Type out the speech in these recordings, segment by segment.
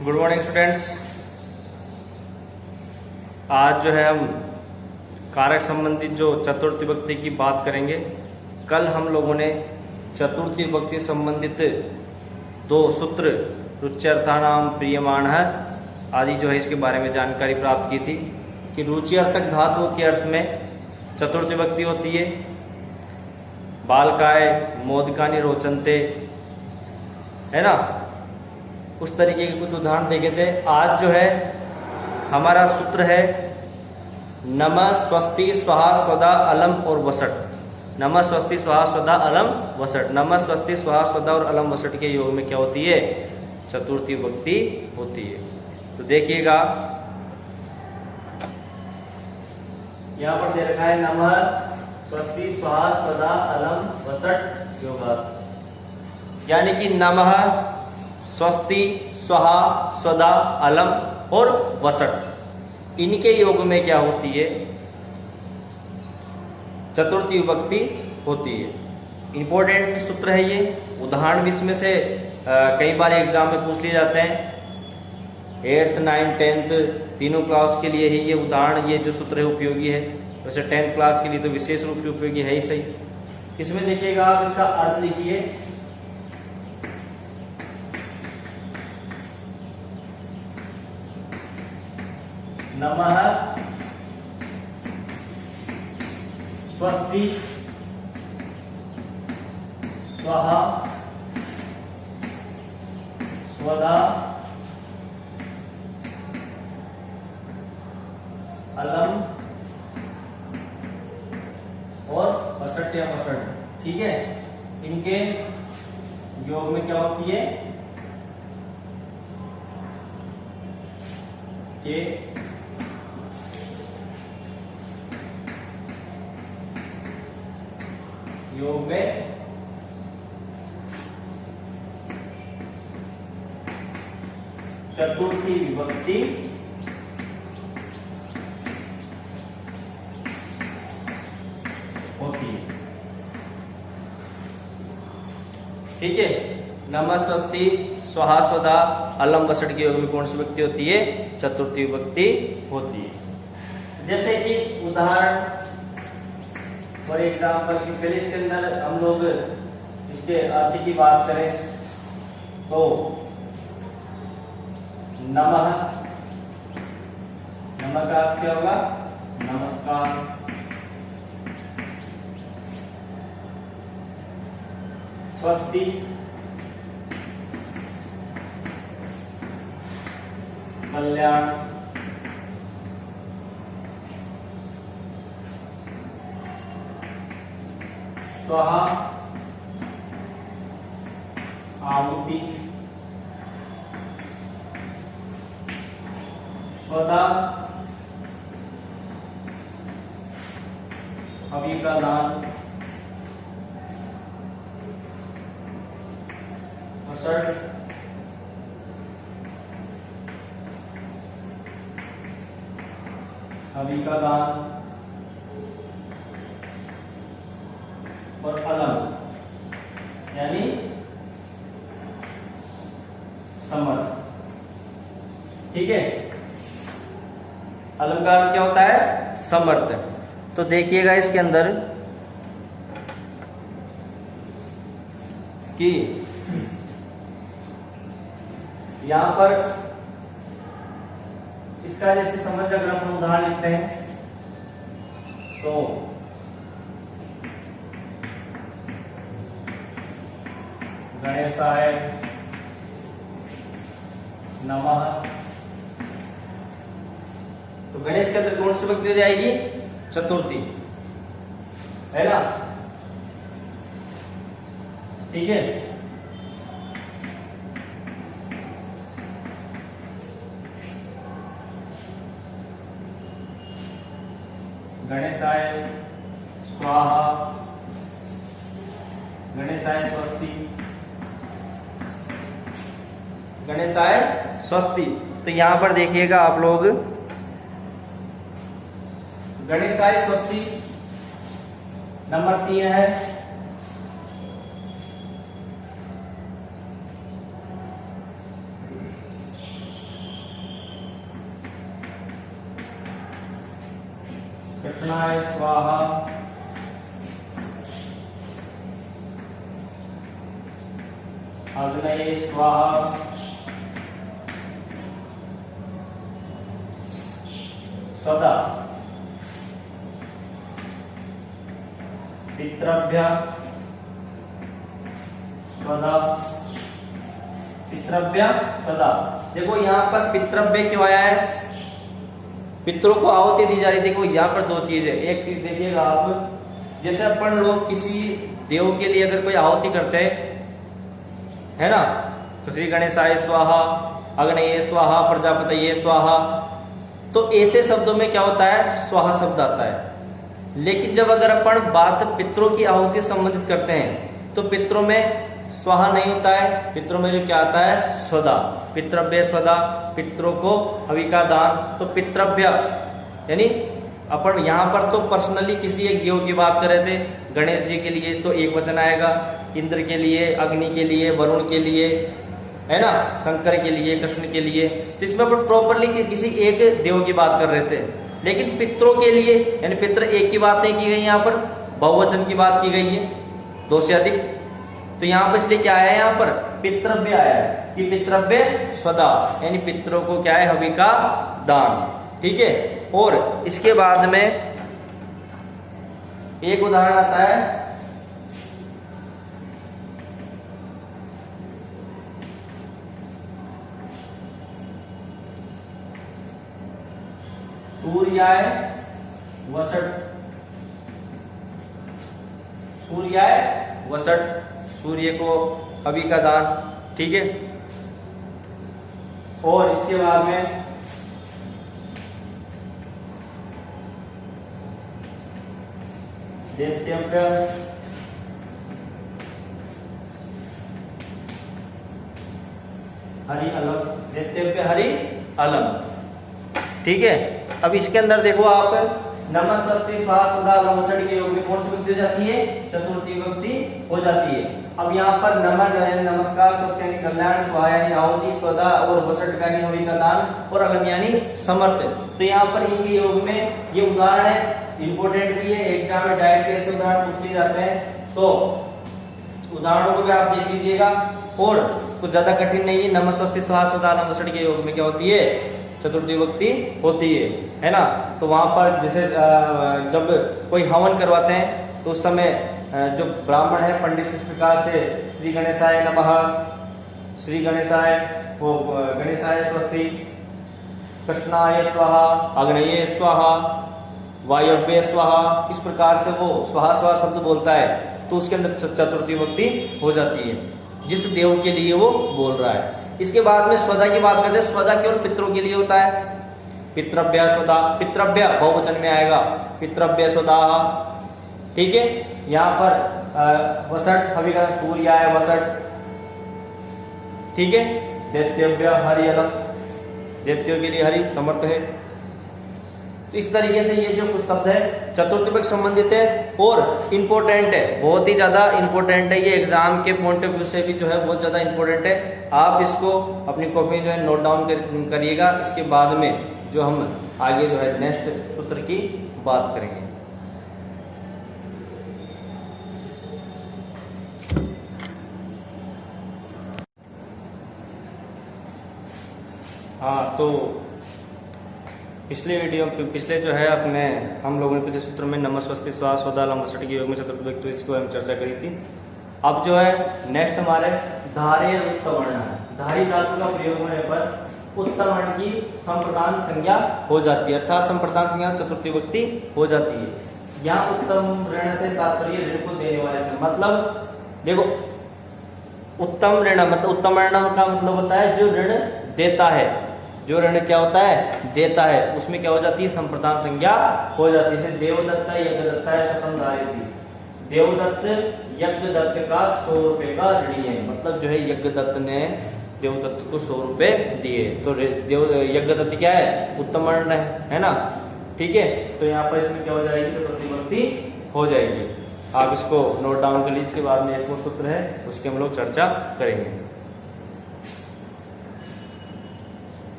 Good morning students. आज जो है हम कारक संबंधित जो चतुर्थी विभक्ति की बात करेंगे। कल हम लोगों ने चतुर्थी विभक्ति संबंधित दो सूत्र रुच्यर्थानाम प्रीयमाणः आदि जो है इसके बारे में जानकारी प्राप्त की थी कि रुच्यर्थक धातुओं के अर्थ में चतुर्थी विभक्ति होती है। बालकाय मोदकानि रोचन्ते, है ना। उस तरीके के कुछ उदाहरण देखे थे। आज जो है हमारा सूत्र है नमः स्वस्ति स्वाहा स्वदा अलम और वसट। नमः स्वस्ति स्वाहा स्वदा अलम वसट। नमः स्वस्ति स्वाहा स्वदा और अलम वसट के योग में क्या होती है? चतुर्थी विभक्ति होती है। तो देखिएगा यहां पर दे रखा है नमः स्वस्ति स्वाहा स्वदा अलम वसट योगा, यानी कि नमः स्वस्ति स्वाहा स्वदा अलम और वसट, इनके योग में क्या होती है? चतुर्थी विभक्ति होती है। इंपॉर्टेंट सूत्र है ये। उदाहरण भी इसमें से कई बार एग्जाम में पूछ लिए जाते हैं। 8th 9th 10th तीनों क्लास के लिए ही ये उदाहरण, ये जो सूत्र है उपयोगी है। वैसे 10th क्लास के लिए तो विशेष रूप से उपयोगी है ही सही। इसमें देखिएगा आप इसका अर्थ लिखिए। नमः स्वस्ति स्वाहा स्वदा अलम और वसट या वसट, ठीक है। इनके योग में क्या होती है? के योग में चतुर्थी विभक्ति होती है, ठीक है। नमः स्वस्ति स्वाहा स्वदा अलम वसट के योग में कौन सी विभक्ति होती है? चतुर्थी विभक्ति होती है। जैसे कि उदाहरण फॉर एग्जाम्पल कि पहले इसके अंदर हम लोग इसके अर्थ की बात करें तो नमः, नमः का अर्थ क्या होगा? नमस्कार। स्वस्ति, कल्याण। स्वाहा, आहुति। स्वदा, हवि का दान। वसट, हवि का दान। और अलम यानी समर्थ, ठीक है। अलंकार क्या होता है? समर्थ। तो देखिएगा इसके अंदर कि यहां पर इसका जैसे समझ अगर हम उदाहरण लिखते हैं तो गणेशाय नमः। तो गणेश के अंदर कौन सी विभक्ति हो जाएगी? चतुर्थी, है ना, ठीक है। गणेशाय स्वाहा, गणेशाय स्वस्ति, गणेशाय स्वस्ति। तो यहां पर देखिएगा आप लोग गणेशाय स्वस्ति नंबर 3 है। कृष्णाय स्वाहा, अग्नये स्वाहा, स्वधा, पितृभ्य स्वधा, पितृभ्य स्वधा। देखो यहाँ पर पितृभ्य क्यों आया है, पितरों को आहुति दी जा रही। देखो यहाँ पर दो चीज है। एक चीज देखिएगा आप, जैसे अपन लोग किसी देव के लिए अगर कोई आहुति करते हैं, है ना, तो श्री गणेशाय स्वाहा, अग्नये स्वाहा, प्रजापतये स्वाहा, तो ऐसे शब्दों में क्या होता है, स्वाहा शब्द आता है। लेकिन जब अगर अपन बात पितरों की आहुति संबंधित करते हैं तो पितरों में स्वाहा नहीं होता है, पितरों में जो क्या आता है, स्वधा, पितृभ्य स्वधा, पितरों को हवि का दान। तो पितृभ्य यानी अपन यहाँ पर तो पर्सनली किसी एक देव की बात कर रहे थे, गणेश जी के लिए तो एक वचन आएगा, इंद्र के लिए, अग्नि के लिए, वरुण के लिए, है ना, शंकर के लिए, कृष्ण के लिए, तो इसमें अपन प्रॉपरली किसी एक देव की बात कर रहे थे। लेकिन पितरों के लिए यानी पितृ एक की बात नहीं की गई, यहाँ पर बहुवचन की बात की गई है, दो से अधिक। तो यहाँ पर इसलिए क्या आया है, यहाँ पर पितृभ्य आया है कि पितृभ्य स्वधा यानी पितरों को क्या है, हवि का दान। ठीक है। और इसके बाद में एक उदाहरण आता है, सूर्याय वसट, सूर्याय वसट, सूर्य को हवि का दान। ठीक है। और इसके बाद में दैत्यव्य, हरि अलम, दैत्यव्य हरि अलम। ठीक है। अब इसके अंदर देखो आप, नमस्ते स्वाहा स्वधा अलम के योग में कौन सी विभक्ति हो जाती है, चतुर्थी विभक्ति हो जाती है। अब यहाँ पर नमः जो है नमस्कार, स्वस्ति यानी कल्याण, स्वाहा यानी आहुति, स्वधा और वसट यानी हवि का दान, और अलम यानी समर्थ। तो यहाँ पर इनके योग में ये उदाहरण है, इंपोर्टेंट भी है, एग्जाम में डायरेक्ट ऐसे उदाहरण पूछ लिए जाते हैं, तो उदाहरणों को भी आप देख लीजिएगा। और कुछ ज्यादा कठिन नहीं है। नमस्ते स्वाहा स्वधा अलम वसट के योग में क्या होती है, चतुर्थी विभक्ति होती है ना। तो वहां पर जैसे जब कोई हवन करवाते हैं तो उस समय जो ब्राह्मण है, पंडित इस प्रकार से श्री गणेशाय नमः, श्री गणेशाय, वो गणेशाय स्वस्ति, कृष्णाय स्वाहा, अग्नये स्वाहा, वायव्य स्वाहा, इस प्रकार से वो स्वाहा स्वाहा शब्द बोलता है, तो उसके अंदर चतुर्थी विभक्ति हो जाती है, जिस देव के लिए वो बोल रहा है। इसके बाद में स्वधा की बात करते हैं। स्वधा केवल पितरों के लिए होता है, पितृभ्य स्वधा, पितृभ्य बहुवचन में आएगा, पितृभ्य स्वधा। ठीक है। यहाँ पर वसट हवि का सूर्याय वसट। ठीक है। दैत्यव्य हरि अलम, दैत्यों के लिए हरि समर्थ है। तो इस तरीके से ये जो कुछ शब्द है चतुर्थ विभक्ति संबंधित है और इंपॉर्टेंट है, बहुत ही ज्यादा इंपॉर्टेंट है। ये एग्जाम के पॉइंट ऑफ व्यू से भी जो है बहुत ज्यादा इंपॉर्टेंट है। आप इसको अपनी कॉपी में जो है नोट डाउन करिएगा। इसके बाद में जो हम आगे जो है नेक्स्ट सूत्र की बात करेंगे। हाँ, तो पिछले जो है अपने हम लोगों ने पिछले सूत्र में नमस्ते स्वाहा स्वधा अलम वसट के योग में चतुर्थ विभक्ति, इसको हम चर्चा करी थी। अब जो है नेक्स्ट हमारे धारे उत्तवर्ण है। धारी धातु का प्रयोग होने पर उत्तवर्ण की संप्रदान संज्ञा हो जाती है, अर्थात संप्रदान संज्ञा चतुर्थी विभक्ति हो जाती है। यहाँ उत्तम ऋण से तात्पर्य ऋण को देने वाले से, मतलब देखो उत्तम ऋण मतलब उत्तम ऋण का मतलब होता है जो ऋण देता है, जो ऋण क्या होता है, देता है, उसमें क्या हो जाती है, संप्रदान संज्ञा हो जाती है। देवदत्त यज्ञदत्त है शतम धारयति, देवदत्त यज्ञदत्त का 100 रुपए का ऋणी है, मतलब जो है यज्ञदत्त ने देवदत्त को 100 रुपए दिए, तो यज्ञदत्त क्या है, उत्तम ऋण है ना। ठीक है। तो यहाँ पर इसमें क्या हो जाएगी, चतुर्थी विभक्ति हो जाएगी। आप इसको नोट डाउन कर लीजिए। इसके बाद में एक और सूत्र है, उसकी हम लोग चर्चा करेंगे।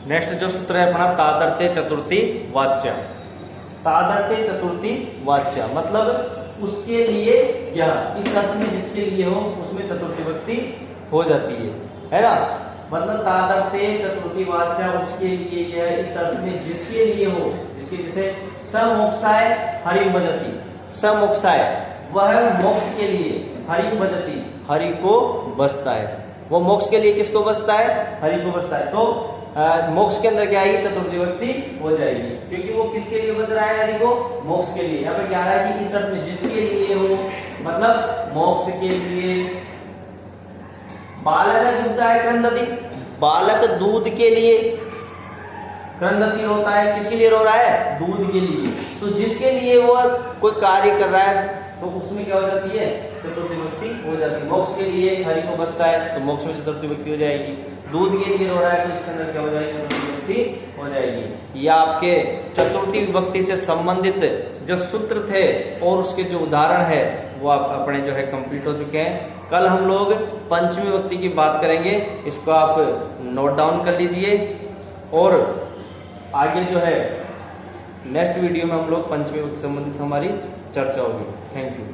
नेक्स्ट जो सूत्र है अपना तादर्थे चतुर्थी वाच्य। तादर्थे चतुर्थी वाच्य मतलब उसके लिए या इस अर्थ में जिसके लिए हो उसमें चतुर्थी विभक्ति हो जाती है ना। मतलब तादर्थे चतुर्थी वाच्य उसके लिए यह इस अर्थ में जिसके लिए हो, जिसके जैसे समोक्षाय हरि भजति, समोक्षाय वह मोक्ष के लिए, हरि भजति हरि को बसता है, वो मोक्ष के लिए किसको बसता है, हरि को बसता है। तो मोक्ष के अंदर क्या आएगी, चतुर्थी विभक्ति हो जाएगी, क्योंकि वो किसके लिए बच रहा है, हरि को, मोक्ष के लिए। यहाँ पे क्या है कि इस अर्थ में जिसके लिए हो मतलब मोक्ष के लिए। बालक जुड़ता है क्रंदति, बालक दूध के लिए, क्रंदति रोता है, किसके लिए रो रहा है, दूध के लिए। तो जिसके लिए वो कोई कार्य कर रहा है तो उसमें क्या हो जाती है, चतुर्थी विभक्ति हो जाती है। मोक्ष के लिए हरि को बसता है तो मोक्ष में चतुर्थी विभक्ति हो जाएगी। दूध के लिए रो रहा है तो इसके अंदर क्या हो जाएगी, चतुर्थी विभक्ति हो जाएगी। या आपके चतुर्थी विभक्ति से संबंधित जो सूत्र थे और उसके जो उदाहरण है वो आप अपने जो है कंप्लीट हो चुके हैं। कल हम लोग पंचमी विभक्ति की बात करेंगे, इसको आप नोट डाउन कर लीजिए। और आगे जो है नेक्स्ट वीडियो में हम लोग पंचमी विभक्ति से संबंधित हमारी चर्चा होगी। Thank you.